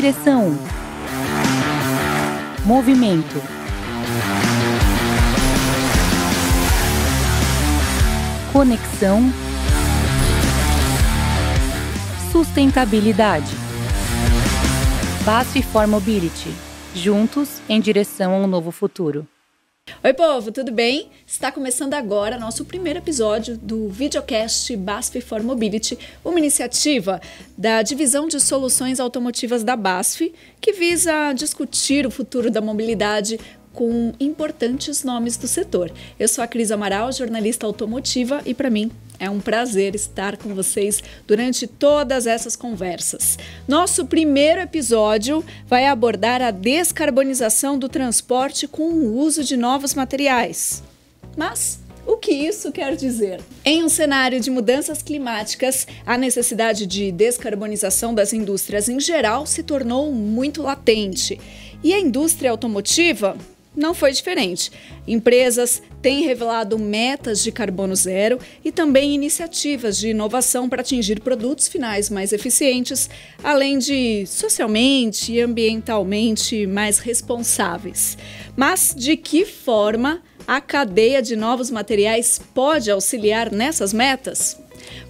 Direção. Movimento. Conexão. Sustentabilidade. BASF for Mobility. Juntos em direção a um novo futuro. Oi, povo, tudo bem? Está começando agora nosso primeiro episódio do videocast BASF for Mobility, uma iniciativa da Divisão de Soluções Automotivas da BASF, que visa discutir o futuro da mobilidade com importantes nomes do setor. Eu sou a Cris Amaral, jornalista automotiva, e para mim é um prazer estar com vocês durante todas essas conversas. Nosso primeiro episódio vai abordar a descarbonização do transporte com o uso de novos materiais. Mas o que isso quer dizer? Em um cenário de mudanças climáticas, a necessidade de descarbonização das indústrias em geral se tornou muito latente. E a indústria automotiva não foi diferente. Empresas têm revelado metas de carbono zero e também iniciativas de inovação para atingir produtos finais mais eficientes, além de socialmente e ambientalmente mais responsáveis. Mas de que forma a cadeia de novos materiais pode auxiliar nessas metas?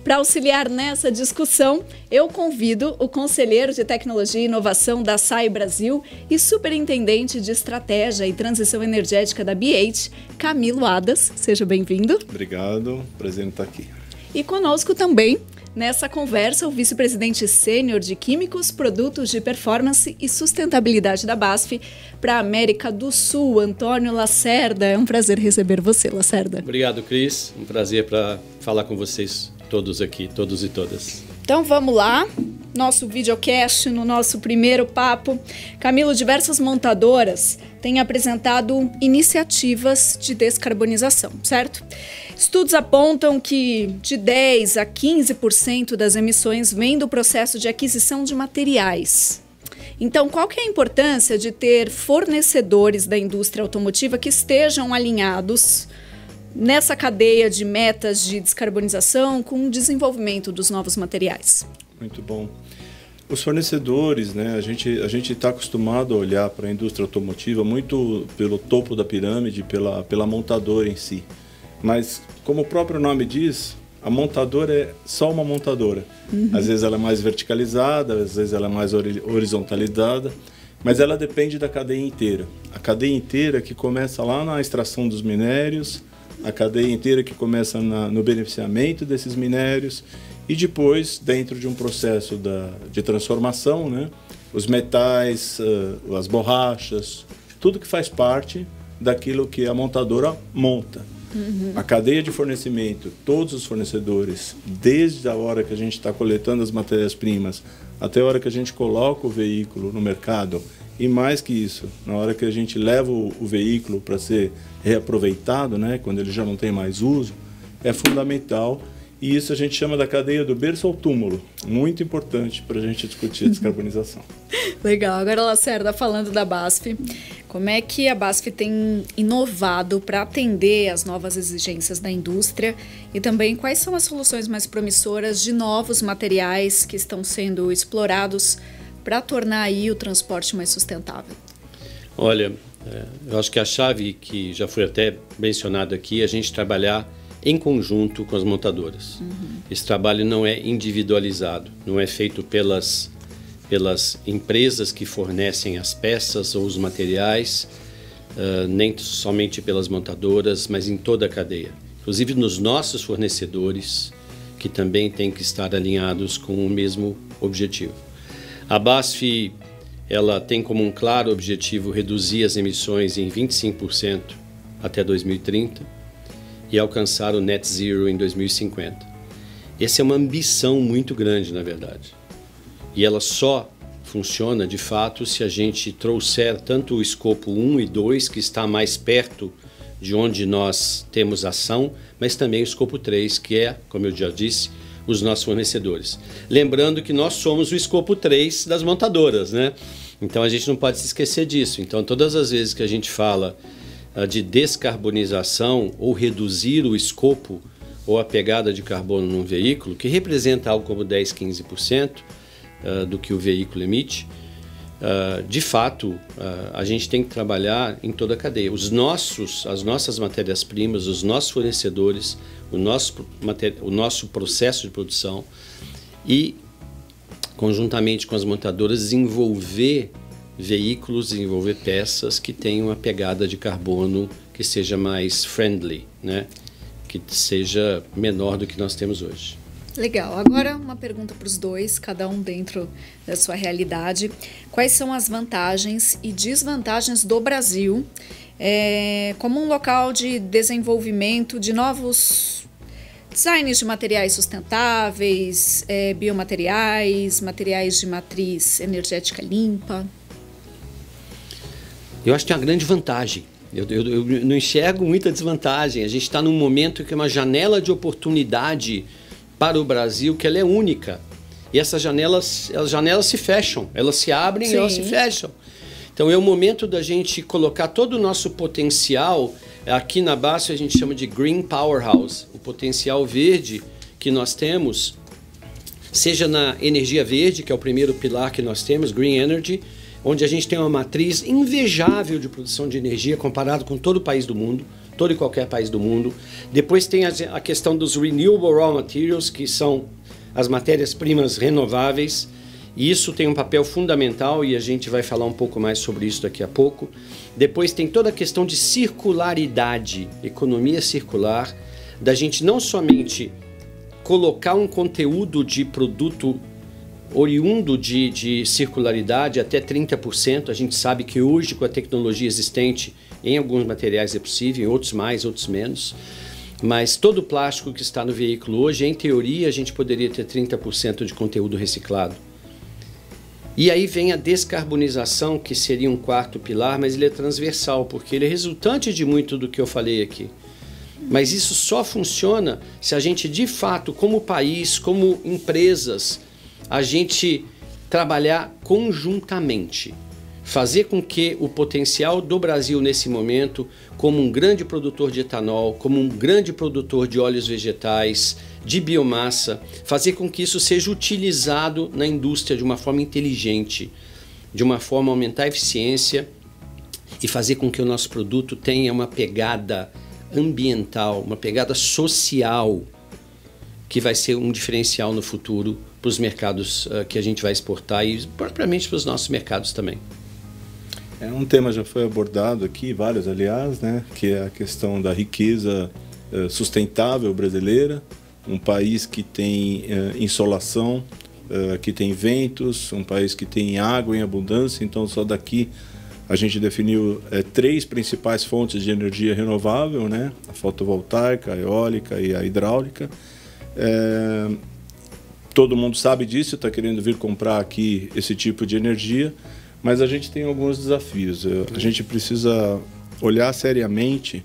Para auxiliar nessa discussão, eu convido o conselheiro de Tecnologia e Inovação da SAI Brasil e superintendente de Estratégia e Transição Energética da BH, Camilo Adas. Seja bem-vindo. Obrigado, prazer em estar aqui. E conosco também, nessa conversa, o vice-presidente sênior de Químicos, Produtos de Performance e Sustentabilidade da BASF para a América do Sul, Antônio Lacerda. É um prazer receber você, Lacerda. Obrigado, Cris. Um prazer para falar com vocês todos aqui, todos e todas. Então vamos lá, nosso videocast, no nosso primeiro papo. Camilo, diversas montadoras têm apresentado iniciativas de descarbonização, certo? Estudos apontam que de 10% a 15% das emissões vêm do processo de aquisição de materiais. Então, qual que é a importância de ter fornecedores da indústria automotiva que estejam alinhados nessa cadeia de metas de descarbonização com o desenvolvimento dos novos materiais? Muito bom. Os fornecedores, né, a gente está acostumado a olhar para a indústria automotiva muito pelo topo da pirâmide, pela montadora em si. Mas, como o próprio nome diz, a montadora é só uma montadora. Às vezes ela é mais verticalizada, às vezes ela é mais horizontalizada, mas ela depende da cadeia inteira. A cadeia inteira que começa lá na extração dos minérios, a cadeia inteira que começa no beneficiamento desses minérios e depois, dentro de um processo de transformação, né, os metais, as borrachas, tudo que faz parte daquilo que a montadora monta. A cadeia de fornecimento, todos os fornecedores, desde a hora que a gente está coletando as matérias-primas até a hora que a gente coloca o veículo no mercado, e mais que isso, na hora que a gente leva o veículo para ser reaproveitado, né, quando ele já não tem mais uso, é fundamental. E isso a gente chama da cadeia do berço ao túmulo. Muito importante para a gente discutir a descarbonização. Legal. Agora, Lacerda, falando da BASF, como é que a BASF tem inovado para atender às novas exigências da indústria e também quais são as soluções mais promissoras de novos materiais que estão sendo explorados para tornar aí o transporte mais sustentável? Olha, eu acho que a chave que já foi até mencionado aqui é a gente trabalhar em conjunto com as montadoras. Esse trabalho não é individualizado, não é feito pelas empresas que fornecem as peças ou os materiais, nem somente pelas montadoras, mas em toda a cadeia. Inclusive nos nossos fornecedores, que também têm que estar alinhados com o mesmo objetivo. A BASF ela tem como um claro objetivo reduzir as emissões em 25% até 2030 e alcançar o Net Zero em 2050. Essa é uma ambição muito grande, na verdade. E ela só funciona, de fato, se a gente trouxer tanto o escopo 1 e 2, que está mais perto de onde nós temos ação, mas também o escopo 3, que é, como eu já disse, os nossos fornecedores. Lembrando que nós somos o escopo 3 das montadoras, né? Então a gente não pode se esquecer disso. Então todas as vezes que a gente fala de descarbonização ou reduzir o escopo ou a pegada de carbono num veículo, que representa algo como 10, 15% do que o veículo emite, de fato, a gente tem que trabalhar em toda a cadeia. As nossas matérias-primas, os nossos fornecedores, o nosso processo de produção e, conjuntamente com as montadoras, desenvolver veículos, desenvolver peças que tenham uma pegada de carbono que seja mais friendly, né? Que seja menor do que nós temos hoje. Legal. Agora uma pergunta para os dois, cada um dentro da sua realidade. Quais são as vantagens e desvantagens do Brasil como um local de desenvolvimento de novos designs de materiais sustentáveis, biomateriais, materiais de matriz energética limpa? Eu acho que tem uma grande vantagem. Eu não enxergo muita desvantagem. A gente está num momento que é uma janela de oportunidade para o Brasil, que ela é única. E essas janelas se fecham, elas se abrem. Sim. E elas se fecham. Então é o momento da gente colocar todo o nosso potencial. Aqui na BASF a gente chama de Green Powerhouse, o potencial verde que nós temos, seja na energia verde, que é o primeiro pilar que nós temos, Green Energy, onde a gente tem uma matriz invejável de produção de energia comparado com todo o país do mundo, todo e qualquer país do mundo. Depois tem a questão dos Renewable Raw Materials, que são as matérias-primas renováveis, e isso tem um papel fundamental e a gente vai falar um pouco mais sobre isso daqui a pouco. Depois tem toda a questão de circularidade, economia circular, da gente não somente colocar um conteúdo de produto oriundo de circularidade até 30%. A gente sabe que hoje, com a tecnologia existente, em alguns materiais é possível, em outros mais, outros menos. Mas todo o plástico que está no veículo hoje, em teoria, a gente poderia ter 30% de conteúdo reciclado. E aí vem a descarbonização, que seria um quarto pilar, mas ele é transversal, porque ele é resultante de muito do que eu falei aqui. Mas isso só funciona se a gente, de fato, como país, como empresas, a gente trabalhar conjuntamente. Fazer com que o potencial do Brasil nesse momento, como um grande produtor de etanol, como um grande produtor de óleos vegetais, de biomassa, fazer com que isso seja utilizado na indústria de uma forma inteligente, de uma forma a aumentar a eficiência e fazer com que o nosso produto tenha uma pegada ambiental, uma pegada social, que vai ser um diferencial no futuro para os mercados que a gente vai exportar e propriamente para os nossos mercados também. Um tema já foi abordado aqui, vários aliás, né, que é a questão da riqueza sustentável brasileira, um país que tem insolação, que tem ventos, um país que tem água em abundância. Então só daqui a gente definiu 3 principais fontes de energia renovável, né, a fotovoltaica, a eólica e a hidráulica. Todo mundo sabe disso, está querendo vir comprar aqui esse tipo de energia, mas a gente tem alguns desafios. A gente precisa olhar seriamente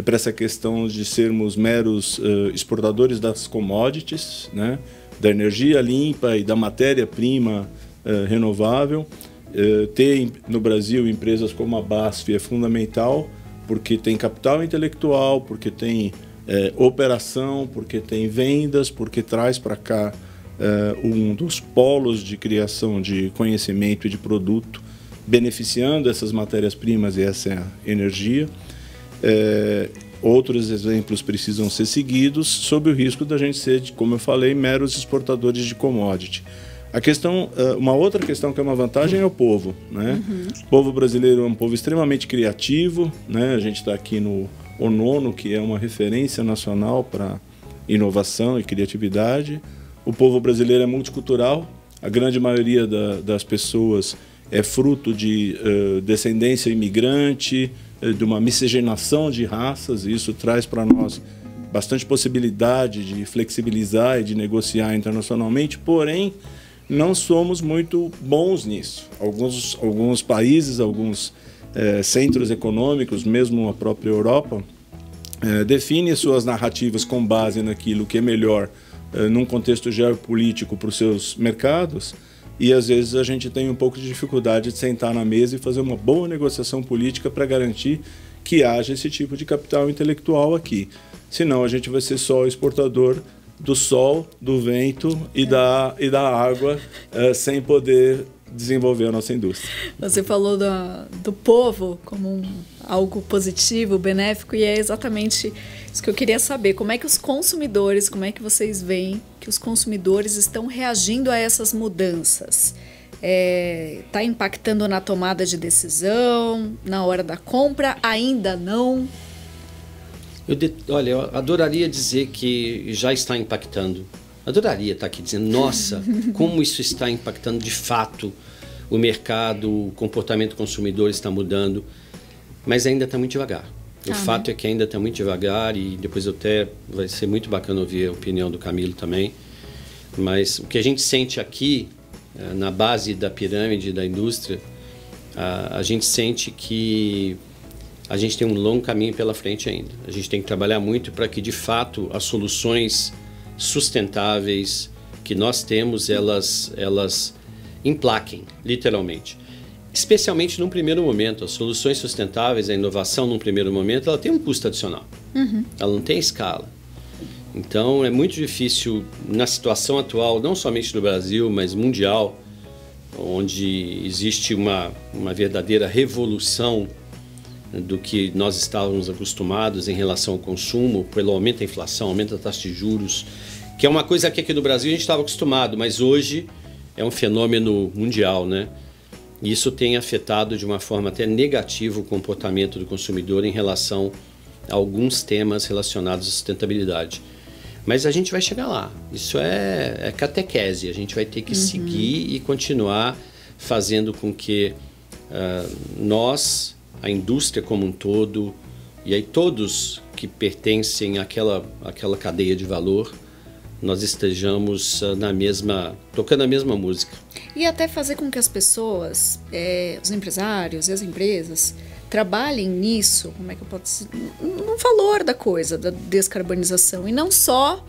para essa questão de sermos meros exportadores das commodities, né, da energia limpa e da matéria-prima renovável. Ter no Brasil empresas como a BASF é fundamental, porque tem capital intelectual, porque tem operação, porque tem vendas, porque traz para cá um dos polos de criação de conhecimento e de produto, beneficiando essas matérias-primas e essa energia. Outros exemplos precisam ser seguidos, sob o risco da gente ser, como eu falei, meros exportadores de commodity. A questão, uma outra questão que é uma vantagem é o povo, né? O povo brasileiro é um povo extremamente criativo, né? A gente está aqui no ONONO, que é uma referência nacional para inovação e criatividade. O povo brasileiro é multicultural, a grande maioria das pessoas é fruto de descendência imigrante, de uma miscigenação de raças, e isso traz para nós bastante possibilidade de flexibilizar e de negociar internacionalmente, porém não somos muito bons nisso. Alguns países, alguns centros econômicos, mesmo a própria Europa, definem suas narrativas com base naquilo que é melhor num contexto geopolítico para os seus mercados, e às vezes a gente tem um pouco de dificuldade de sentar na mesa e fazer uma boa negociação política para garantir que haja esse tipo de capital intelectual aqui. Senão a gente vai ser só exportador do sol, do vento e da água, sem poder desenvolver a nossa indústria. Você falou do povo como algo positivo, benéfico, e é exatamente isso que eu queria saber. Como é que os consumidores, como é que vocês veem que os consumidores estão reagindo a essas mudanças? Está impactando na tomada de decisão, na hora da compra? Ainda não? Olha, eu adoraria dizer que já está impactando. Adoraria estar aqui dizendo, nossa, como isso está impactando de fato o mercado, o comportamento do consumidor está mudando, mas ainda está muito devagar. O fato é que ainda está muito devagar, e depois vai ser muito bacana ouvir a opinião do Camilo também, mas o que a gente sente aqui, na base da pirâmide da indústria, a gente sente que a gente tem um longo caminho pela frente ainda. A gente tem que trabalhar muito para que, de fato, as soluções sustentáveis que nós temos, elas emplaquem, literalmente. Especialmente num primeiro momento. As soluções sustentáveis, a inovação num primeiro momento, ela tem um custo adicional. Ela não tem escala. Então, é muito difícil, na situação atual, não somente do Brasil, mas mundial, onde existe uma verdadeira revolução do que nós estávamos acostumados em relação ao consumo, pelo aumento da inflação, aumento da taxa de juros, que é uma coisa que aqui no Brasil a gente estava acostumado, mas hoje é um fenômeno mundial, né? E isso tem afetado de uma forma até negativa o comportamento do consumidor em relação a alguns temas relacionados à sustentabilidade. Mas a gente vai chegar lá. Isso é catequese. A gente vai ter que seguir e continuar fazendo com que nós, a indústria como um todo, e aí todos que pertencem àquela cadeia de valor, nós estejamos tocando a mesma música. E até fazer com que as pessoas, os empresários e as empresas, trabalhem nisso, como é que eu posso dizer, no valor da coisa, da descarbonização, e não só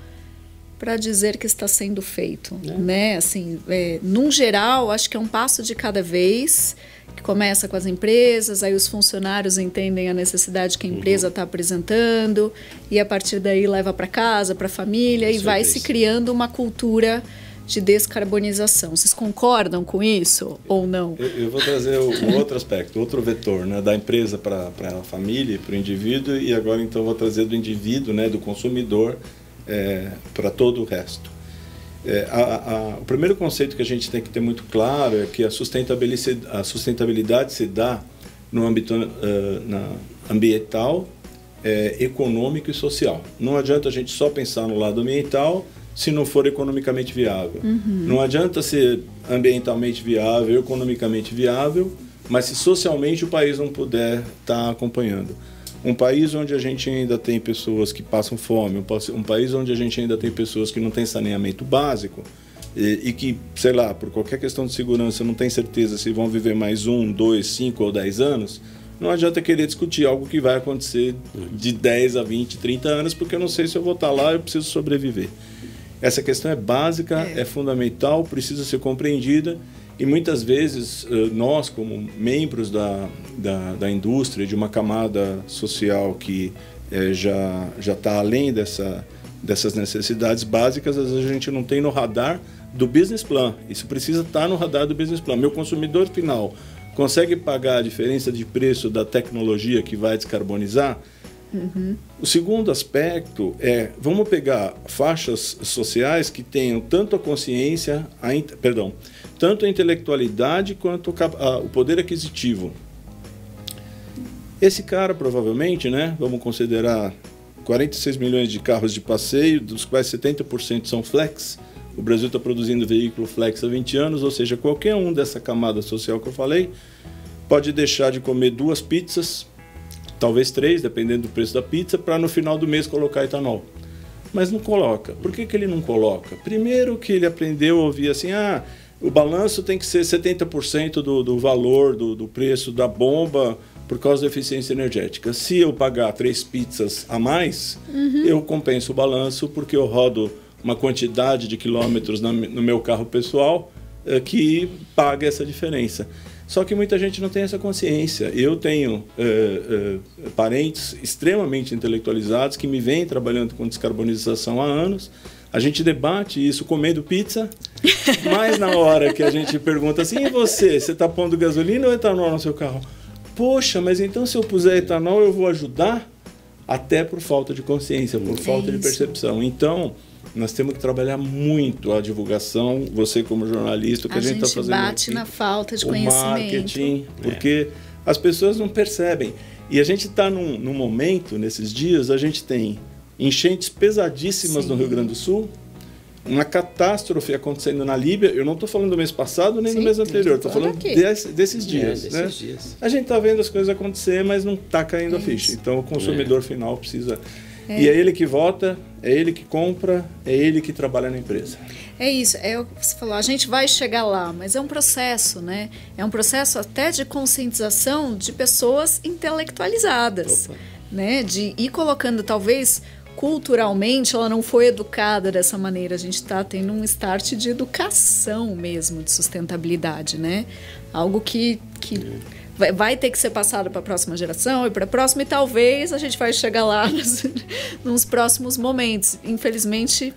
para dizer que está sendo feito, né? Assim, num geral, acho que é um passo de cada vez, que começa com as empresas, aí os funcionários entendem a necessidade que a empresa está apresentando, e a partir daí leva para casa, para a família, e vai se criando uma cultura de descarbonização. Vocês concordam com isso ou não? Eu vou trazer um outro aspecto, outro vetor, né, da empresa para a família, para o indivíduo, e agora então vou trazer do indivíduo, né, do consumidor, para todo o resto. O primeiro conceito que a gente tem que ter muito claro é que a sustentabilidade se dá no âmbito ambiental, econômico e social. Não adianta a gente só pensar no lado ambiental se não for economicamente viável. Não adianta ser ambientalmente viável, economicamente viável, mas se socialmente o país não puder estar acompanhando. Um país onde a gente ainda tem pessoas que passam fome, um país onde a gente ainda tem pessoas que não têm saneamento básico e que, sei lá, por qualquer questão de segurança não tem certeza se vão viver mais 1, 2, 5 ou 10 anos, não adianta querer discutir algo que vai acontecer de 10 a 20, 30 anos, porque eu não sei se eu vou estar lá, eu preciso sobreviver. Essa questão é básica, é fundamental, precisa ser compreendida. E muitas vezes nós, como membros da indústria, de uma camada social que já está além dessas necessidades básicas, às vezes a gente não tem no radar do business plan. Isso precisa estar no radar do business plan. Meu consumidor final consegue pagar a diferença de preço da tecnologia que vai descarbonizar? O segundo aspecto vamos pegar faixas sociais que tenham tanto a consciência, tanto a intelectualidade quanto o poder aquisitivo. Esse cara provavelmente, né, vamos considerar 46 milhões de carros de passeio, dos quais 70% são flex. O Brasil está produzindo veículo flex há 20 anos, ou seja, qualquer um dessa camada social que eu falei pode deixar de comer 2 pizzas, talvez 3, dependendo do preço da pizza, para no final do mês colocar etanol. Mas não coloca. Por que ele não coloca? Primeiro que ele aprendeu a ouvir assim, o balanço tem que ser 70% do valor, do preço da bomba, por causa da eficiência energética. Se eu pagar 3 pizzas a mais, eu compenso o balanço, porque eu rodo uma quantidade de quilômetros no meu carro pessoal que paga essa diferença. Só que muita gente não tem essa consciência. Eu tenho parentes extremamente intelectualizados que me vêm trabalhando com descarbonização há anos, A gente debate isso comendo pizza, mas na hora que a gente pergunta assim, e você está pondo gasolina ou etanol no seu carro? Poxa, mas então se eu puser etanol eu vou ajudar? Até por falta de consciência, por falta de percepção. Então, nós temos que trabalhar muito a divulgação, você como jornalista, o que a gente está fazendo aqui. A gente bate na falta de conhecimento. O marketing, porque as pessoas não percebem. E a gente está num momento, nesses dias, a gente tem enchentes pesadíssimas no Rio Grande do Sul, uma catástrofe acontecendo na Líbia. Eu não estou falando do mês passado nem do mês anterior, estou falando desses dias. Dias. A gente está vendo as coisas acontecer, mas não está caindo a ficha. Então o consumidor final precisa... E é ele que vota, é ele que compra, é ele que trabalha na empresa. É isso, é o que você falou, a gente vai chegar lá, mas é um processo, né? É um processo até de conscientização de pessoas intelectualizadas, né? De ir colocando, talvez, culturalmente, ela não foi educada dessa maneira. A gente está tendo um start de educação mesmo, de sustentabilidade, né? Algo que vai ter que ser passado para a próxima geração e para a próxima, e talvez a gente vai chegar lá nos próximos momentos. Infelizmente,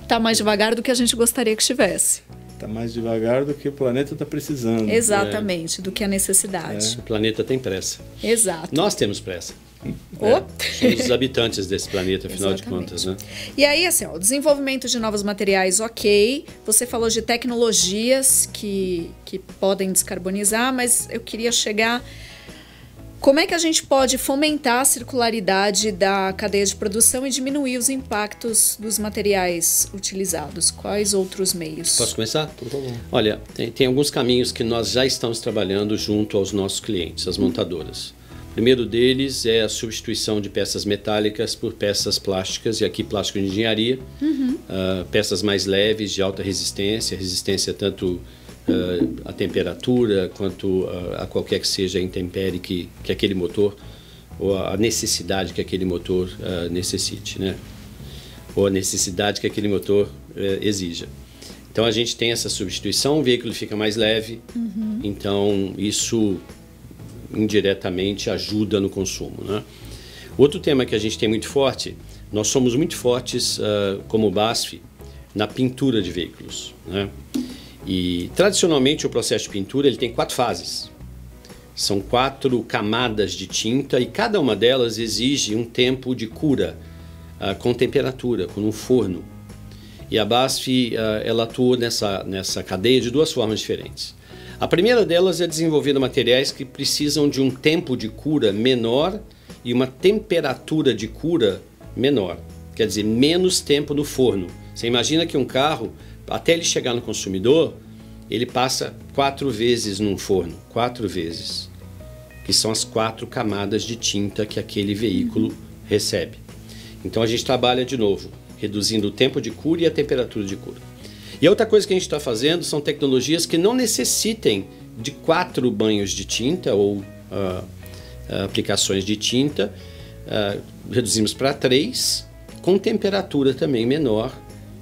está mais devagar do que a gente gostaria que estivesse. Está mais devagar do que o planeta está precisando. Exatamente, do que a necessidade. O planeta tem pressa. Exato. Nós temos pressa. Somos os habitantes desse planeta, afinal de contas, né? E aí, assim, o desenvolvimento de novos materiais, ok. Você falou de tecnologias que podem descarbonizar, mas eu queria chegar... Como é que a gente pode fomentar a circularidade da cadeia de produção e diminuir os impactos dos materiais utilizados? Quais outros meios? Posso começar? Por favor. Olha, tem alguns caminhos que nós já estamos trabalhando junto aos nossos clientes, as montadoras. O primeiro deles é a substituição de peças metálicas por peças plásticas, e aqui plástico de engenharia, peças mais leves, de alta resistência tanto a temperatura quanto a qualquer que seja a intempérie que aquele motor, ou a necessidade que aquele motor necessite, né? Ou a necessidade que aquele motor exija. Então a gente tem essa substituição, o veículo fica mais leve, então isso indiretamente ajuda no consumo, né? Outro tema que a gente tem muito forte, nós somos muito fortes como BASF na pintura de veículos, né? E tradicionalmente o processo de pintura ele tem 4 fases. São 4 camadas de tinta e cada uma delas exige um tempo de cura com temperatura, com um forno. E a BASF ela atua nessa cadeia de 2 formas diferentes. A primeira delas é desenvolvendo materiais que precisam de um tempo de cura menor e uma temperatura de cura menor. Quer dizer, menos tempo no forno. Você imagina que um carro, até ele chegar no consumidor, ele passa 4 vezes num forno. 4 vezes. Que são as 4 camadas de tinta que aquele veículo recebe. Então a gente trabalha de novo, reduzindo o tempo de cura e a temperatura de cura. E a outra coisa que a gente está fazendo são tecnologias que não necessitem de 4 banhos de tinta ou aplicações de tinta. Reduzimos para 3, com temperatura também menor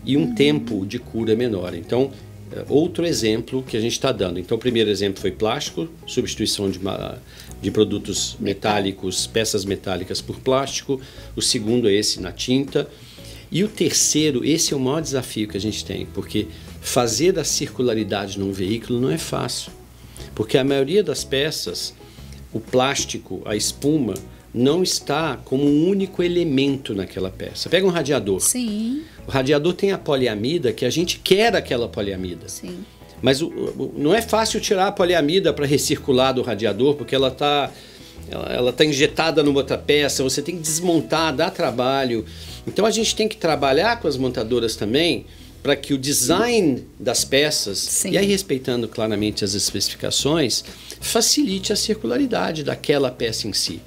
e um tempo de cura menor. Então, outro exemplo que a gente está dando. Então, o primeiro exemplo foi plástico, substituição de produtos metálicos, peças metálicas por plástico. O segundo é esse na tinta. E o terceiro, esse é o maior desafio que a gente tem, porque fazer a circularidade num veículo não é fácil. Porque a maioria das peças, o plástico, a espuma, não está como um único elemento naquela peça. Pega um radiador. Sim. O radiador tem a poliamida, que a gente quer aquela poliamida. Sim. Mas não é fácil tirar a poliamida para recircular do radiador, porque ela tá injetada numa outra peça, você tem que desmontar, dá trabalho. Então a gente tem que trabalhar com as montadoras também para que o design das peças, Sim. e aí respeitando claramente as especificações, facilite a circularidade daquela peça em si,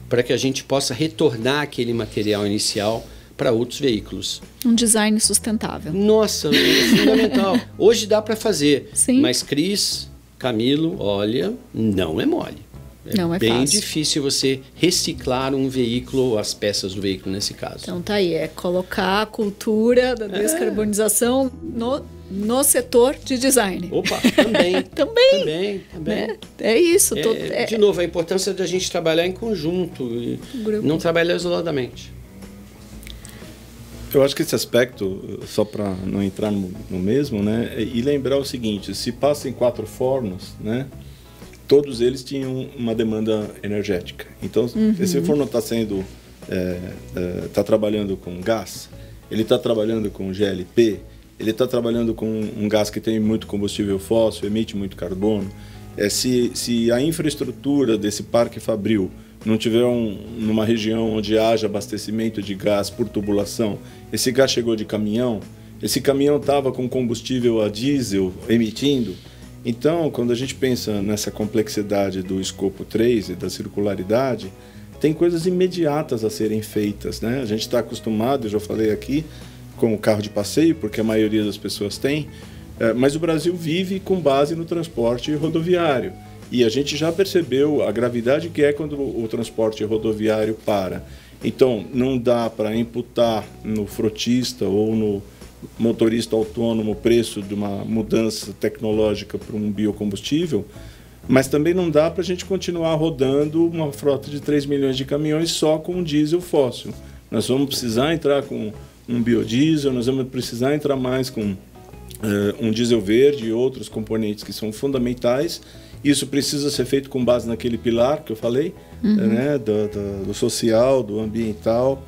para que a gente possa retornar aquele material inicial para outros veículos. Um design sustentável. Nossa, é fundamental. Hoje dá para fazer, Sim. mas Cris, Camilo, olha, não é mole. Não é bem fácil. difícil você reciclar um veículo ou as peças do veículo nesse caso. Então tá aí, é colocar a cultura da descarbonização no setor de design. Opa, também. Também. Também. É isso. De novo, a importância da gente trabalhar em conjunto e não trabalhar isoladamente. Eu acho que esse aspecto, só para não entrar no mesmo, né, e lembrar o seguinte, se passa em 4 fornos, né, todos eles tinham uma demanda energética. Então, esse forno está sendo, está trabalhando com gás, ele está trabalhando com GLP, ele está trabalhando com um gás que tem muito combustível fóssil, emite muito carbono. Se a infraestrutura desse parque fabril não tiver numa região onde haja abastecimento de gás por tubulação, esse gás chegou de caminhão, esse caminhão estava com combustível a diesel emitindo. Então, quando a gente pensa nessa complexidade do escopo 3 e da circularidade, tem coisas imediatas a serem feitas, né? A gente está acostumado, eu já falei aqui, com o carro de passeio, porque a maioria das pessoas tem, mas o Brasil vive com base no transporte rodoviário. E a gente já percebeu a gravidade que é quando o transporte rodoviário para. Então, não dá para imputar no frotista ou no motorista autônomo o preço de uma mudança tecnológica para um biocombustível, mas também não dá para a gente continuar rodando uma frota de 3 milhões de caminhões só com diesel fóssil. Nós vamos precisar entrar com um biodiesel, nós vamos precisar entrar mais com um diesel verde e outros componentes que são fundamentais. Isso precisa ser feito com base naquele pilar que eu falei, né, do social, do ambiental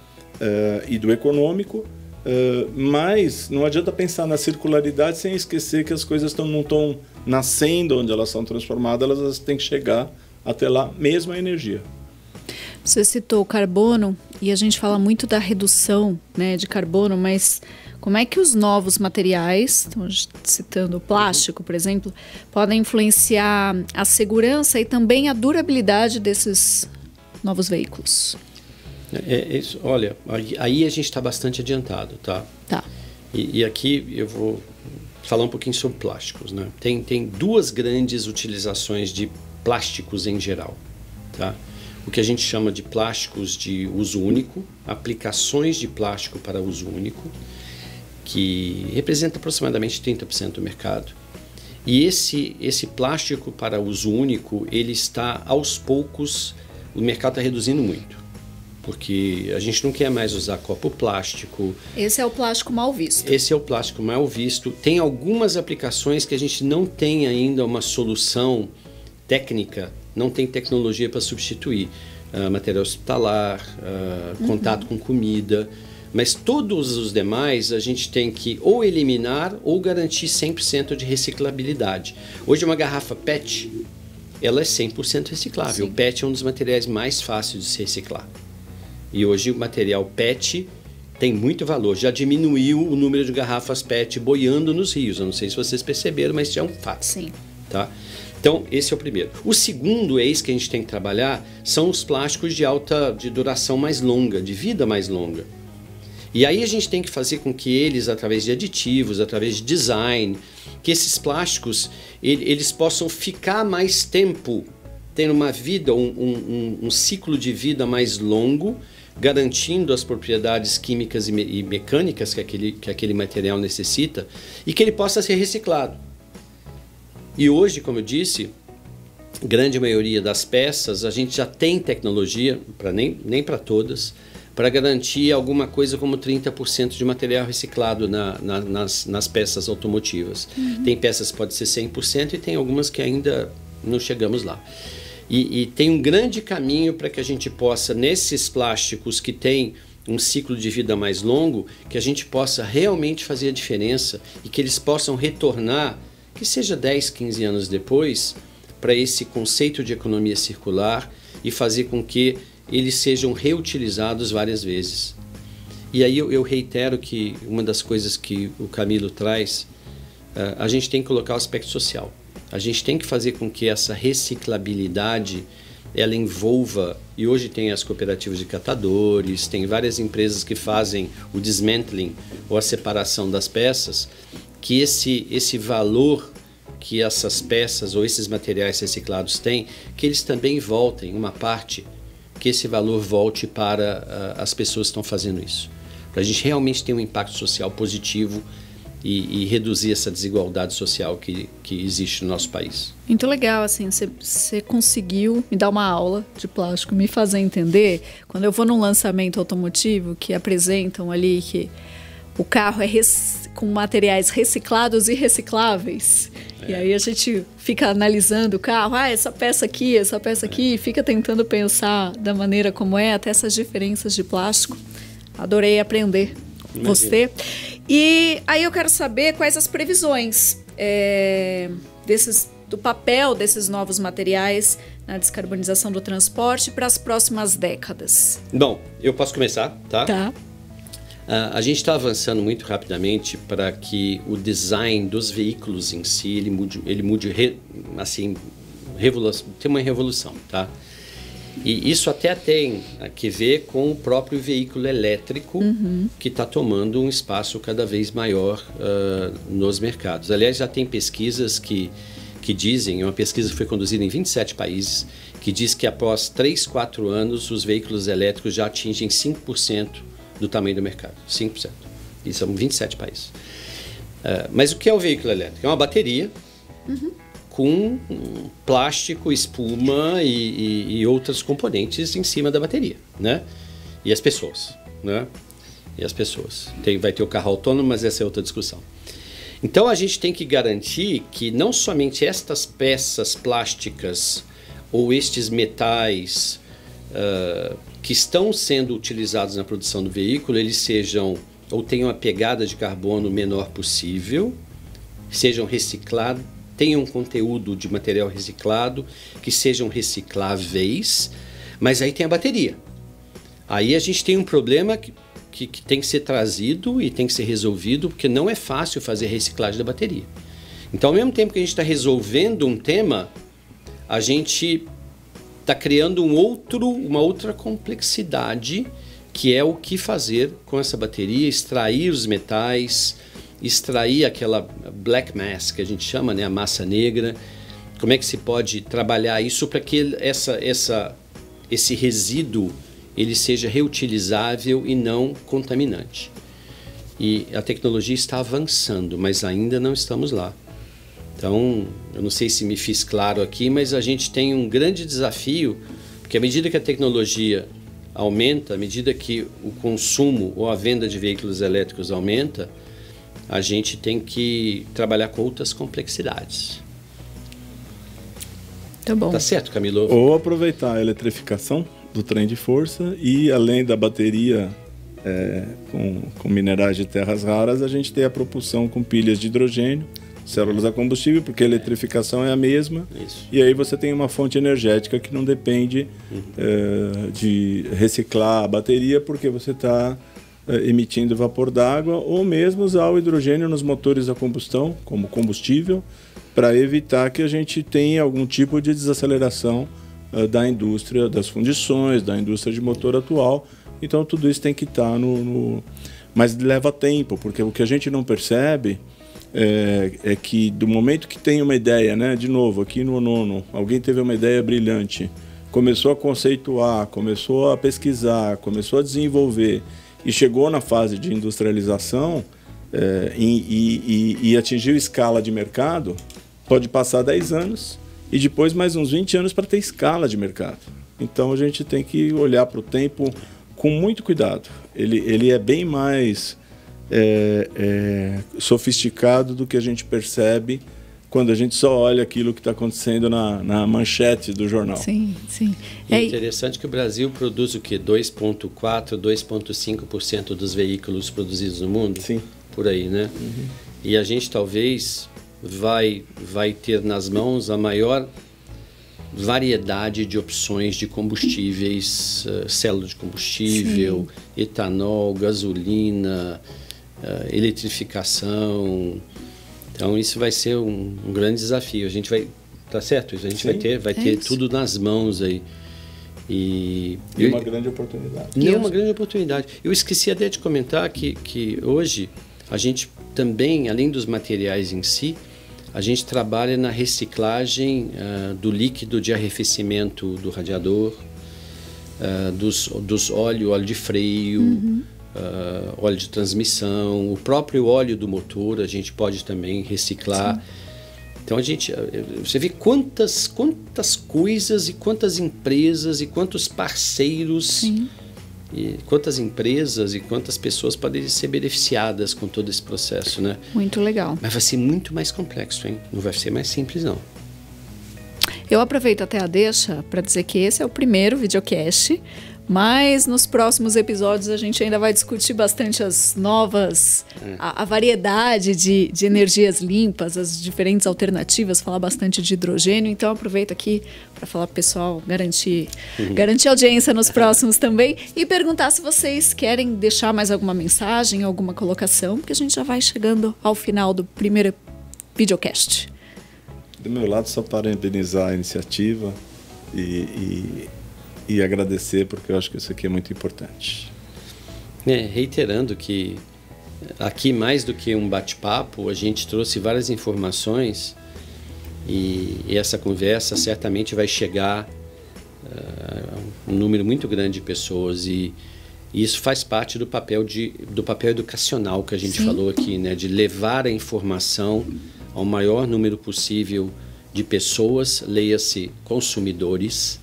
e do econômico, mas não adianta pensar na circularidade sem esquecer que as coisas não estão nascendo onde elas são transformadas, elas têm que chegar até lá, mesmo a energia. Você citou o carbono e a gente fala muito da redução, né, de carbono, mas como é que os novos materiais, citando o plástico, por exemplo, podem influenciar a segurança e também a durabilidade desses novos veículos? Isso, olha, aí a gente está bastante adiantado, tá? Tá. E aqui eu vou falar um pouquinho sobre plásticos, né? Tem 2 grandes utilizações de plásticos em geral, tá? O que a gente chama de plásticos de uso único, aplicações de plástico para uso único, que representa aproximadamente 30% do mercado. E esse plástico para uso único, ele está aos poucos, o mercado está reduzindo muito, porque a gente não quer mais usar copo plástico. Esse é o plástico mal visto. Esse é o plástico mal visto. Tem algumas aplicações que a gente não tem ainda uma solução técnica, não tem tecnologia para substituir. Material hospitalar, contato com comida. Mas todos os demais a gente tem que ou eliminar ou garantir 100% de reciclabilidade. Hoje uma garrafa PET, ela é 100% reciclável. Sim. O PET é um dos materiais mais fáceis de se reciclar. E hoje o material PET tem muito valor. Já diminuiu o número de garrafas PET boiando nos rios. Eu não sei se vocês perceberam, mas isso é um fato. Sim. Tá? Então, esse é o primeiro. O segundo eixo que a gente tem que trabalhar são os plásticos de duração mais longa, de vida mais longa. E aí a gente tem que fazer com que eles, através de aditivos, através de design, que esses plásticos eles possam ficar mais tempo, tendo uma vida, um ciclo de vida mais longo, garantindo as propriedades químicas e mecânicas que aquele material necessita e que ele possa ser reciclado. E hoje, como eu disse, grande maioria das peças a gente já tem tecnologia, nem para todas, para garantir alguma coisa como 30% de material reciclado nas peças automotivas. Tem peças que podem ser 100% e tem algumas que ainda não chegamos lá. E tem um grande caminho para que a gente possa, nesses plásticos que têm um ciclo de vida mais longo, que a gente possa realmente fazer a diferença e que eles possam retornar, que seja 10, 15 anos depois, para esse conceito de economia circular e fazer com que eles sejam reutilizados várias vezes. E aí eu reitero que uma das coisas que o Camilo traz, a gente tem que colocar o aspecto social. A gente tem que fazer com que essa reciclabilidade ela envolva, e hoje tem as cooperativas de catadores, tem várias empresas que fazem o dismantling ou a separação das peças, que esse valor que essas peças ou esses materiais reciclados têm, que eles também voltem, uma parte, que esse valor volte para as pessoas que estão fazendo isso. Para a gente realmente ter um impacto social positivo e reduzir essa desigualdade social que existe no nosso país. Muito legal, assim, você conseguiu me dar uma aula de plástico, me fazer entender, quando eu vou num lançamento automotivo que apresentam ali que o carro é com materiais reciclados e recicláveis, e aí a gente fica analisando o carro, essa peça aqui, e fica tentando pensar da maneira como é, até essas diferenças de plástico. Adorei aprender com você. E aí eu quero saber quais as previsões do papel desses novos materiais na descarbonização do transporte para as próximas décadas. Bom, eu posso começar, tá? Tá. A gente está avançando muito rapidamente para que o design dos veículos em si, ele mude assim, tem uma revolução, tá? E isso até tem que ver com o próprio veículo elétrico, que está tomando um espaço cada vez maior nos mercados. Aliás, já tem pesquisas que dizem, uma pesquisa que foi conduzida em 27 países, que diz que após 3, 4 anos, os veículos elétricos já atingem 5% do tamanho do mercado. 5%. E são 27 países. Mas o que é o veículo elétrico? É uma bateria com plástico, espuma e outros componentes em cima da bateria, né? E as pessoas, né? E as pessoas. Vai ter o carro autônomo, mas essa é outra discussão. Então a gente tem que garantir que não somente estas peças plásticas ou estes metais que estão sendo utilizados na produção do veículo, eles sejam ou tenham a pegada de carbono menor possível, sejam reciclados, tenham um conteúdo de material reciclado, que sejam recicláveis, mas aí tem a bateria. Aí a gente tem um problema que tem que ser trazido e tem que ser resolvido, porque não é fácil fazer a reciclagem da bateria. Então, ao mesmo tempo que a gente está resolvendo um tema, a gente está criando uma outra complexidade, que é o que fazer com essa bateria, extrair os metais, extrair aquela black mass, que a gente chama, né, a massa negra. Como é que se pode trabalhar isso para que esse resíduo ele seja reutilizável e não contaminante? E a tecnologia está avançando, mas ainda não estamos lá. Então, eu não sei se me fiz claro aqui, mas a gente tem um grande desafio, porque à medida que a tecnologia aumenta, à medida que o consumo ou a venda de veículos elétricos aumenta, a gente tem que trabalhar com outras complexidades. Tá bom. Tá certo, Camilo? Ou aproveitar a eletrificação do trem de força e, além da bateria com minerais de terras raras, a gente tem a propulsão com pilhas de hidrogênio, células a combustível, porque a eletrificação é a mesma. Isso. E aí você tem uma fonte energética que não depende de reciclar a bateria, porque você está emitindo vapor d'água, ou mesmo usar o hidrogênio nos motores a combustão como combustível, para evitar que a gente tenha algum tipo de desaceleração da indústria das fundições, da indústria de motor atual. Então tudo isso tem que estar mas leva tempo, porque o que a gente não percebe é que do momento que tem uma ideia, né, de novo, aqui no nono, alguém teve uma ideia brilhante, começou a conceituar, começou a pesquisar, começou a desenvolver e chegou na fase de industrialização e atingiu escala de mercado, pode passar 10 anos e depois mais uns 20 anos para ter escala de mercado. Então a gente tem que olhar para o tempo com muito cuidado. Ele é bem mais sofisticado do que a gente percebe quando a gente só olha aquilo que está acontecendo na manchete do jornal. Sim, sim. É interessante que o Brasil produz o quê? 2,4%, 2,5% dos veículos produzidos no mundo? Sim. Por aí, né? Uhum. E a gente talvez vai ter nas mãos a maior variedade de opções de combustíveis, célula de combustível, sim, etanol, gasolina, eletrificação. Então isso vai ser um grande desafio. A gente vai, tá certo? A gente vai ter tudo nas mãos aí. E uma grande oportunidade. Uma grande oportunidade. Eu esqueci até de comentar que hoje a gente também, além dos materiais em si, a gente trabalha na reciclagem do líquido de arrefecimento do radiador, dos óleo de freio, óleo de transmissão, o próprio óleo do motor a gente pode também reciclar. Sim. Então você vê quantas coisas e quantas empresas e quantos parceiros, sim, e quantas empresas e quantas pessoas podem ser beneficiadas com todo esse processo, né? Muito legal. Mas vai ser muito mais complexo, hein? Não vai ser mais simples, não. Eu aproveito até a deixa para dizer que esse é o primeiro videocast, mas nos próximos episódios a gente ainda vai discutir bastante as novas, a variedade de energias limpas, as diferentes alternativas, falar bastante de hidrogênio. Então aproveito aqui para falar para o pessoal, garantir audiência nos próximos também e perguntar se vocês querem deixar mais alguma mensagem, alguma colocação, porque a gente já vai chegando ao final do primeiro videocast. Do meu lado, só parabenizar a iniciativa e agradecer, porque eu acho que isso aqui é muito importante. Reiterando que aqui, mais do que um bate-papo, a gente trouxe várias informações e essa conversa certamente vai chegar a um número muito grande de pessoas e isso faz parte do papel educacional que a gente, sim, falou aqui, né? De levar a informação ao maior número possível de pessoas, leia-se consumidores,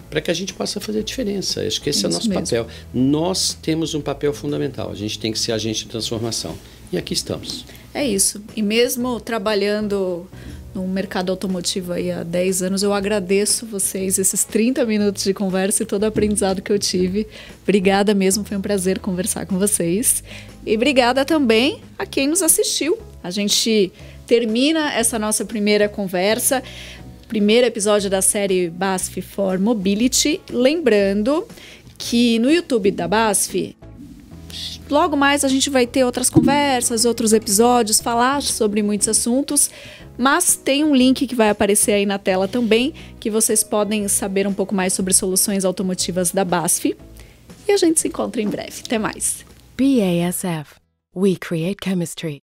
para que a gente possa fazer a diferença. Acho que esse é o nosso papel. Nós temos um papel fundamental, a gente tem que ser agente de transformação. E aqui estamos. É isso. E mesmo trabalhando no mercado automotivo aí há 10 anos, eu agradeço vocês, esses 30 minutos de conversa e todo o aprendizado que eu tive. Obrigada mesmo, foi um prazer conversar com vocês. E obrigada também a quem nos assistiu. A gente termina essa nossa primeira conversa, primeiro episódio da série BASF for Mobility. Lembrando que no YouTube da BASF, logo mais a gente vai ter outras conversas, outros episódios, falar sobre muitos assuntos, mas tem um link que vai aparecer aí na tela também, que vocês podem saber um pouco mais sobre soluções automotivas da BASF. E a gente se encontra em breve. Até mais. BASF. We create chemistry.